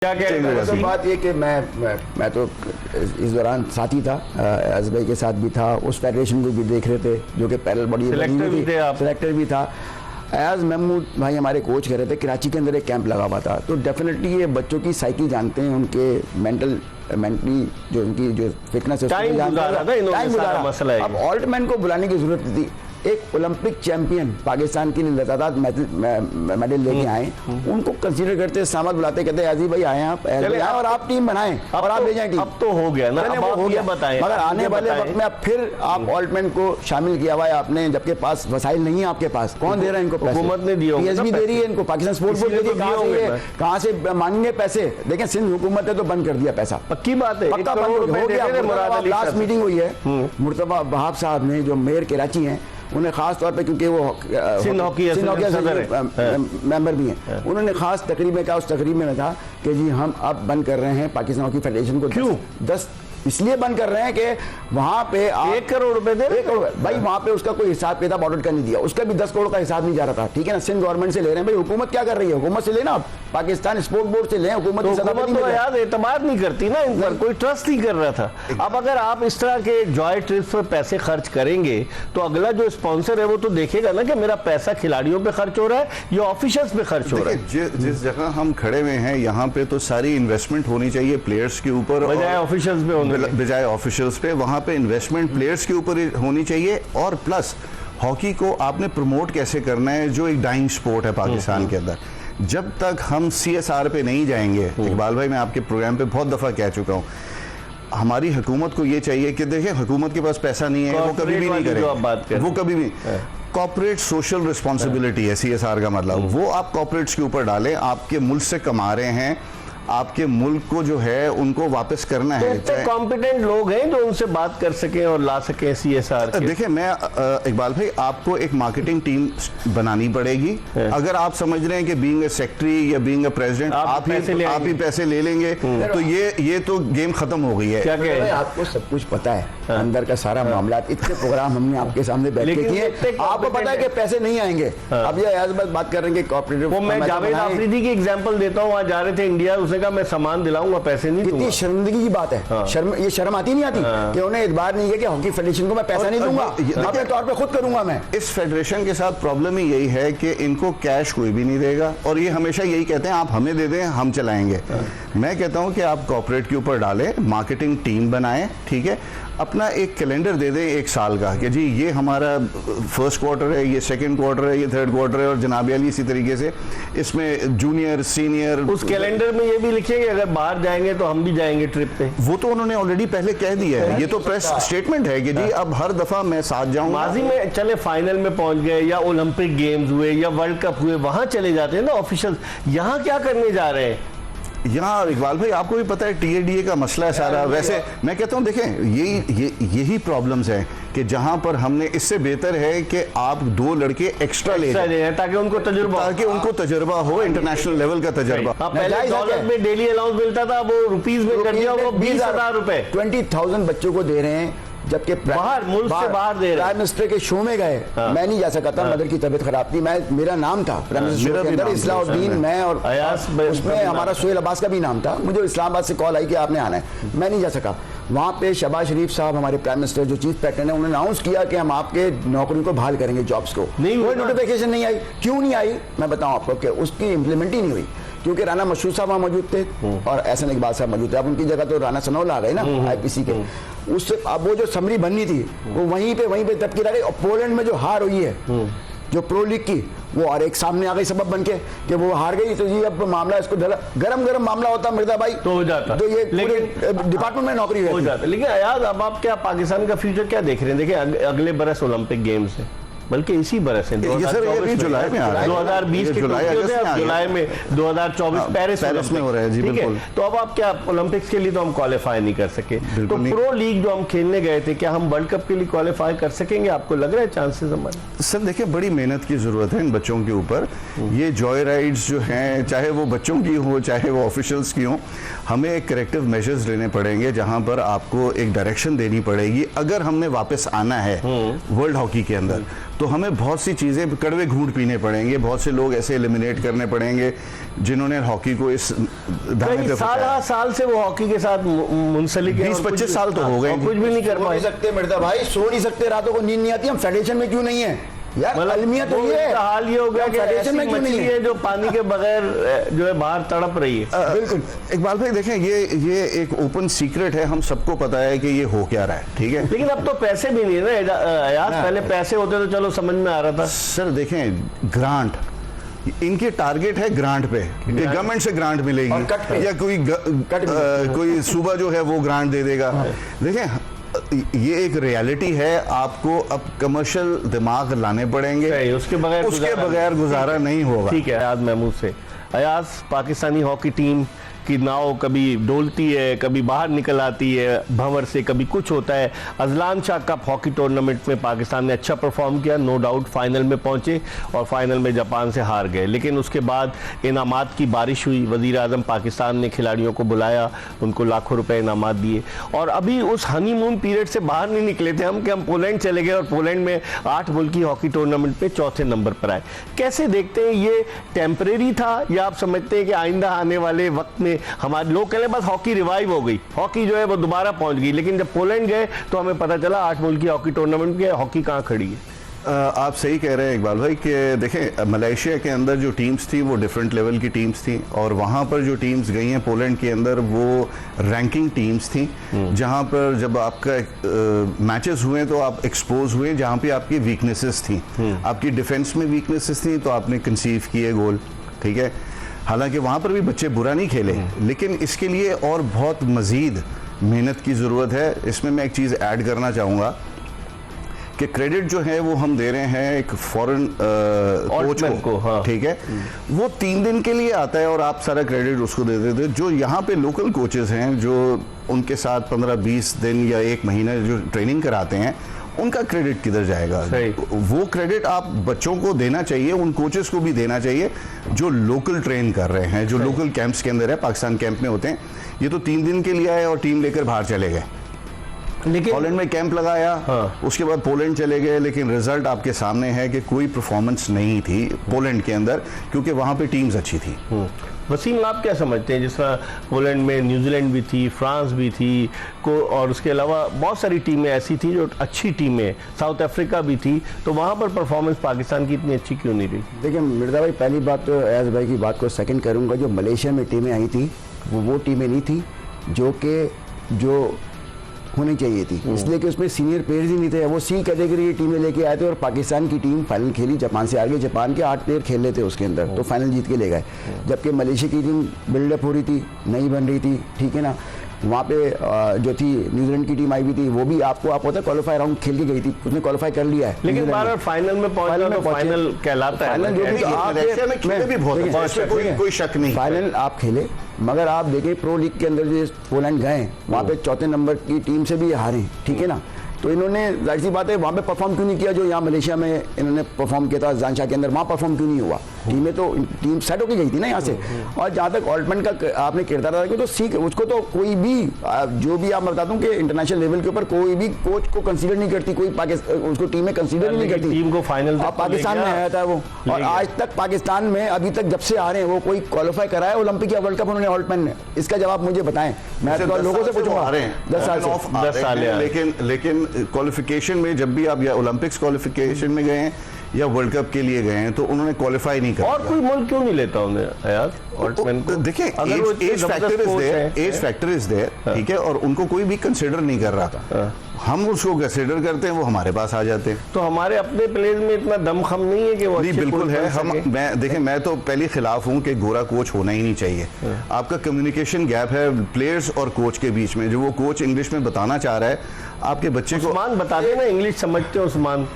क्या कह तो बात ये कि मैं तो इस दौरान साथी था, अज़ भाई के साथ भी था, उस फेडरेशन को भी देख रहे थे जो कि पैरेलल बॉडी सिलेक्टर भी था। एज महमूद भाई हमारे कोच कह रहे थे कराची के अंदर एक कैंप लगा हुआ था, तो डेफिनेटली ये बच्चों की साइकिल जानते हैं, उनके मेंटली जो उनकी जो फिटनेस है टाइम गुजारा। अब ऑल्टमैन को बुलाने की जरूरत थी। एक ओलंपिक चैंपियन पाकिस्तान के लिए लगातार मेडल लेके आए, उनको कंसीडर करते सामत बुलाते, कहते अजी भाई आए आप और आप टीम बनाएं और आप ले जाएं टीम। अब तो हो गया ना, अब हो गया बताएं, मगर आने वाले वक्त में अब फिर आप ऑल्टमैन को शामिल किया हुआ है आपने, जबकि पास वसाइल नहीं है आपके पास। कौन दे रहा है इनको पैसे? हुकूमत ने दिया, पीएसबी दे रही है इनको, पाकिस्तान स्पोर्ट्स बोर्ड दे रही है। कहां से मांगेंगे पैसे? देखें सिंध हुकूमत ने तो बंद कर दिया पैसा, पक्की बात है, पक्का बंद हो गया। लास्ट मीटिंग हुई है, मुर्तबा वहाब साहब ने जो मेयर कराची हैं उन्हें खास तौर पे, क्योंकि वो सिंध हॉकी मेंबर भी हैं, उन्होंने खास तकरीब में कहा, उस तकरीब में था कि जी हम अब बंद कर रहे हैं पाकिस्तान हॉकी फेडरेशन को। क्यों? 10 इसलिए बंद कर रहे हैं कि वहां पे 1 करोड़ रुपए दे, 1 करोड़ भाई वहां पे उसका कोई हिसाब किताब ऑडिट का नहीं दिया, उसका भी 10 करोड़ का हिसाब नहीं जा रहा था। ठीक है ना, सिंध गवर्नमेंट से ले रहे हैं भाई, हुकूमत क्या कर रही है? हुकूमत से लेना, पाकिस्तान स्पोर्ट बोर्ड से लें, हुकूमत तो यार एतमाद नहीं करती ना इन पर, कोई ट्रस्ट नहीं कर रहा था। अब अगर आप इस तरह के जॉय ट्रिप्स पर पैसे खर्च करेंगे तो अगला जो स्पॉन्सर है वो तो देखेगा ना कि मेरा पैसा खिलाड़ियों पे खर्च हो रहा है या ऑफिशियल्स पे खर्च हो रहा है। जिस जगह हम खड़े हुए हैं यहाँ पे तो सारी इन्वेस्टमेंट होनी चाहिए प्लेयर्स के ऊपर, बजाय ऑफिशियल्स पे होने, बजाय ऑफिशियल्स पे वहाँ पे इन्वेस्टमेंट प्लेयर्स के ऊपर होनी चाहिए। और प्लस हॉकी को आपने प्रमोट कैसे करना है, जो एक डाइंग स्पोर्ट है पाकिस्तान के अंदर। जब तक हम CSR पे नहीं जाएंगे, इकबाल भाई मैं आपके प्रोग्राम पे बहुत दफ़ा कह चुका हूँ, हमारी हुकूमत को ये चाहिए कि देखिए हुकूमत के पास पैसा नहीं है, वो कभी भी नहीं करे, वो कभी भी कॉर्पोरेट सोशल रिस्पॉन्सिबिलिटी है CSR का मतलब, वो आप कॉर्पोरेट्स के ऊपर डालें। आपके मुल्क से कमा रहे हैं, आपके मुल्क को जो है उनको वापस करना है। तो कॉम्पिटेंट लोग हैं जो उनसे बात कर सकें और ला सकें CSR। देखिए मैं इकबाल भाई आपको एक मार्केटिंग टीम बनानी पड़ेगी। अगर आप समझ रहे हैं कि बीइंग अ सेक्रेटरी या बीइंग अ प्रेसिडेंट आप ही पैसे ले लेंगे तो ये तो गेम खत्म हो गई है। क्या कह रहे हैं? आपको सब कुछ पता है, अंदर का सारा मामला, इतने प्रोग्राम हमने आपके सामने बैठ के किए, आपको पता है कि पैसे नहीं आएंगे। अब ये बात कर रहे हैं कि कॉर्पोरेटिव, मैं जावेद आफरीदी की एग्जांपल देता हूं, वहां जा रहे थे इंडिया, उसने कहा मैं सामान दिलाऊंगा, पैसे नहीं दूंगा। कितनी शर्मिंदगी की बात है। ये शर्म आती नहीं आती कि उन्हें इतबार नहीं है कि हॉकी फेडरेशन को मैं पैसा नहीं दूंगा, अपने तौर पे खुद करूंगा मैं। इस फेडरेशन के साथ प्रॉब्लम ही यही है कि इनको कैश कोई भी नहीं देगा और ये हमेशा यही कहते हैं आप हमें दे दें हम चलाएंगे। मैं कहता हूं कि आप कॉर्पोरेट के ऊपर डालें, मार्केटिंग टीम बनाएं, ठीक है, अपना एक कैलेंडर दे दें 1 साल का कि जी ये हमारा फर्स्ट क्वार्टर है, ये सेकंड क्वार्टर है, ये थर्ड क्वार्टर है, और जनाब अली इसी तरीके से इसमें जूनियर सीनियर। उस कैलेंडर में ये भी लिखिए कि अगर बाहर जाएंगे तो हम भी जाएंगे ट्रिप पे। वो तो उन्होंने ऑलरेडी पहले कह दिया है, ये तो प्रेस स्टेटमेंट है कि जी अब हर दफा मैं साथ जाऊंगा। माजी में चले फाइनल में पहुंच गए या ओलंपिक गेम्स हुए या वर्ल्ड कप हुए, वहां चले जाते हैं ना ऑफिशियल। यहाँ क्या करने जा रहे हैं? यहाँ इकबाल भाई आपको भी पता है TADA का मसला है सारा। वैसे मैं कहता हूँ देखें यही प्रॉब्लम्स हैं कि जहाँ पर हमने, इससे बेहतर है कि आप 2 लड़के एक्स्ट्रा ले जाएं ताकि उनको तजुर्बा हो, इंटरनेशनल लेवल का तजुर्बा। पहले डॉलर में डेली अलाउंस मिलता था, वो रुपीस में कर दिया, वो 20,000 रुपए 20,000 बच्चों को दे रहे हैं, जबकि बाहर मुल्क से बाहर दे रहे हैं। प्राइम मिनिस्टर के शो में गए, मैं नहीं जा सका था, मदर की तबीयत खराब थी, मेरा नाम था प्राइम मिनिस्टर शो के अंदर, इस्लाउद्दीन, मैं और उसमें हमारा सोहेल अब्बास का भी नाम था। मुझे इस्लामाबाद से कॉल आई कि आपने आना है, मैं नहीं जा सका। वहाँ पे शहबाज शरीफ साहब हमारे प्राइम मिनिस्टर जो चीफ पैटर्न है, उन्होंने अनाउंस किया कि हम आपके नौकरियों को बहाल करेंगे, जॉब्स को। कोई नोटिफिकेशन नहीं आई। क्यों नहीं आई मैं बताऊँ आपको कि उसकी इम्प्लीमेंट ही नहीं हुई, क्योंकि राना मशहूर साहब वहाँ मौजूद थे और एहसन इकबाल साहब मौजूद थे। अब उनकी जगह तो राना सनौला आ गए ना IPC के, उससे अब वो जो समरी बननी थी वो वहीं पे तबकी रह गई। और पोलैंड में जो हार हुई है जो प्रो लीग की, वो और एक सामने आ गई सबब बन के कि वो हार गई, तो जी अब मामला इसको गरम मामला होता मिर्जा भाई तो हो जाता, तो ये डिपार्टमेंट में नौकरी हो जाता। लेकिन अयाज अब आप क्या पाकिस्तान का फ्यूचर क्या देख रहे हैं? देखिए अगले बरस ओलंपिक गेम्स है, बल्कि इसी बरस है, 2020 के जुलाई में 2024 पेरिस में हो रहा है जी, बिल्कुल। तो अब आप क्या ओलंपिक्स के लिए तो हम क्वालिफाई नहीं कर सके, तो प्रो लीग जो हम खेलने गए थे, क्या हम वर्ल्ड कप के लिए क्वालिफाई कर सकेंगे? आपको लग रहा है चांसेस हमारे? सर देखिए बड़ी मेहनत की जरूरत है इन बच्चों के ऊपर। ये जॉय राइड्स जो हैं, चाहे वो बच्चों की हो चाहे वो ऑफिशियल्स की हो, हमें एक करेक्टिव मेजर्स लेने पड़ेंगे, जहां पर आपको एक डायरेक्शन देनी पड़ेगी। अगर हमने वापस आना है वर्ल्ड हॉकी के अंदर, तो हमें बहुत सी चीज़ें कड़वे घूंट पीने पड़ेंगे, बहुत से लोग ऐसे एलिमिनेट करने पड़ेंगे जिन्होंने हॉकी को इस दाने पे साल से वो हॉकी के साथ मुंसलिक है, 20-25 साल तो हो गए, कुछ भी नहीं कर पाए। सकते मिर्जा भाई, सो नहीं सकते, रातों को नींद नहीं आती, हम फेडरेशन में क्यों नहीं है यार? अलमिया तो ये है, हाल ये हो गया कि ऐसी मछली है जो पानी के बगैर जो है बाहर तड़प रही है। बिल्कुल इकबाल भाई देखें, ये एक ओपन सीक्रेट है, हम सबको पता है कि ये हो क्या रहा है, ठीक है। लेकिन अब तो पैसे भी नहीं है ना यार, पहले पैसे होते तो चलो समझ में आ रहा था। सर देखें, ग्रांट, इनके टारगेट है ग्रांट पे, गवर्नमेंट से ग्रांट मिलेगी या कोई सूबा जो है वो ग्रांट दे देगा। देखें, ये एक रियलिटी है, आपको अब कमर्शियल दिमाग लाने पड़ेंगे, उसके बगैर गुजारा नहीं होगा। ठीक है, अयाज महमूद से। अयाज, पाकिस्तानी हॉकी टीम की नाव कभी डोलती है, कभी बाहर निकल आती है भंवर से, कभी कुछ होता है। Azlan Shah cup hockey tournament में पाकिस्तान ने अच्छा परफॉर्म किया, नो डाउट फाइनल में पहुंचे और फाइनल में जापान से हार गए। लेकिन उसके बाद इनामात की बारिश हुई, वजीर आजम पाकिस्तान ने खिलाड़ियों को बुलाया, उनको लाखों रुपए इनामात दिए और अभी उस हनीमून पीरियड से बाहर नहीं निकले थे हम कि हम पोलैंड चले गए और पोलैंड में 8 मुल्की हॉकी टूर्नामेंट पे चौथे नंबर पर आए। कैसे देखते हैं, ये टेम्परेरी था या आप समझते हैं कि आइंदा आने वाले वक्त में हमारे लोग कह रहे बस हॉकी रिवाइव हो गई, हॉकी जो है वो दोबारा पहुंच गई, लेकिन जब पोलैंड गए तो हमें पता चला 8 मुल्की हॉकी टूर्नामेंट के हॉकी कहां खड़ी है। आप सही कह रहे हैं इकबाल भाई कि देखें, मलेशिया के अंदर जो टीम्स थी वो डिफरेंट लेवल की टीम्स थी और वहाँ पर जो टीम्स गई हैं पोलैंड के अंदर वो रैंकिंग टीम्स थी, जहाँ पर जब आपका मैचेस हुए तो आप एक्सपोज हुए जहाँ पे आपकी वीकनेसेस थी, आपकी डिफेंस में वीकनेसेस थी तो आपने कंसीव किए गोल, ठीक है। हालांकि वहाँ पर भी बच्चे बुरा नहीं खेले, लेकिन इसके लिए और बहुत मज़ीद मेहनत की ज़रूरत है। इसमें मैं एक चीज़ ऐड करना चाहूँगा कि क्रेडिट जो है वो हम दे रहे हैं एक फॉरेन कोच को, हाँ। ठीक है, वो 3 दिन के लिए आता है और आप सारा क्रेडिट उसको दे देते। जो यहाँ पे लोकल कोचेस हैं जो उनके साथ 15-20 दिन या 1 महीना जो ट्रेनिंग कराते हैं, उनका क्रेडिट किधर जाएगा? वो क्रेडिट आप बच्चों को देना चाहिए, उन कोचेस को भी देना चाहिए जो लोकल ट्रेन कर रहे हैं, जो लोकल कैंप्स के अंदर है, पाकिस्तान कैंप में होते हैं। ये तो 3 दिन के लिए आए और टीम लेकर बाहर चले गए, लेकिन पोलैंड में कैंप लगाया, हाँ। उसके बाद पोलैंड चले गए, लेकिन रिजल्ट आपके सामने है कि कोई परफॉर्मेंस नहीं थी पोलैंड के अंदर, क्योंकि वहां पे टीम्स अच्छी थी। वसीम, आप क्या समझते हैं, जिस तरह पोलैंड में न्यूजीलैंड भी थी, फ्रांस भी थी और उसके अलावा बहुत सारी टीमें ऐसी थी जो अच्छी टीमें, साउथ अफ्रीका भी थी, तो वहाँ पर परफॉर्मेंस पाकिस्तान की इतनी अच्छी क्यों नहीं रही? देखिए मिर्जा भाई, पहली बात तो अयाज भाई की बात को सेकंड करूँगा, जो मलेशिया में टीमें आई थी वो टीमें नहीं थी जो होनी चाहिए थी, इसलिए कि उसमें सीनियर प्लेयर्स ही नहीं थे। वो सी कैटेगरी की टीमें लेके आए थे और पाकिस्तान की टीम फाइनल खेली, जापान से आगे, जापान के 8 प्लेयर खेल रहे थे उसके अंदर, तो फाइनल जीत के ले गए। जबकि मलेशिया की टीम बिल्डअप हो रही थी, नहीं बन रही थी, ठीक है ना। वहाँ पे जो थी न्यूजीलैंड की टीम आई हुई थी, वो भी आप पता है क्वालिफाई राउंड खेल के गई थी, उसने क्वालिफाई कर लिया है, लेकिन बार फाइनल में पहुंचना तो फाइनल कहलाता है। कोई शक नहीं, फाइनल आप खेले, मगर आप देखें प्रो लीग के अंदर जो पोलैंड गए वहाँ पे 4थे नंबर की टीम से भी हारे, ठीक है ना। तो इन्होंने जाहिर सी बात है वहाँ पे परफॉर्म क्यों नहीं किया जो यहाँ मलेशिया में इन्होंने परफॉर्म किया था अजलान शाह के अंदर, वहाँ परफॉर्म क्यों नहीं हुआ? टीम सेट होकर गई थी ना यहाँ से। और जहाँ तक ऑल्टमैन का आपने किरदार अदा किया तो सीख, उसको तो कोई भी जो भी आप बताता हूँ कि इंटरनेशनल लेवल के ऊपर कोई भी कोच को कंसीडर नहीं करती, कोई उसको टीमें कंसीडर नहीं करती। टीम को फाइनल पाकिस्तान में आया था वो, और आज तक पाकिस्तान में अभी तक जब से आ रहे हैं वो कोई क्वालिफाई कराया ओलंपिक या वर्ल्ड कप उन्होंने ऑल्टमैन ने? इसका जवाब मुझे बताएं, मैं तो लोगों से पूछूंगा। 10 साल, लेकिन क्वालिफिकेशन में जब भी आप या ओलंपिक्स क्वालिफिकेशन में गए हैं या वर्ल्ड कप के लिए गए हैं तो उन्होंने क्वालिफाई नहीं किया। और कोई मुल्क क्यों नहीं लेता उन्हें यार ऑल्टमैन को? देखिए, एज फैक्टर इज देयर, ठीक है, और उनको कोई भी कंसीडर नहीं कर रहा था। हम उसको कंसीडर करते हैं, वो हमारे पास आ जाते हैं। तो हमारे अपने प्लेयर में इतना दमखम नहीं है कि वो नहीं, बिल्कुल है। मैं तो पहले खिलाफ हूं कि गोरा कोच होना ही नहीं चाहिए। आपका कम्युनिकेशन गैप है प्लेयर्स और कोच के बीच में, जो वो कोच इंग्लिश में बताना चाह रहा है आपके बच्चे को। उस्मान बता देना, इंग्लिश समझते हो उस्मान?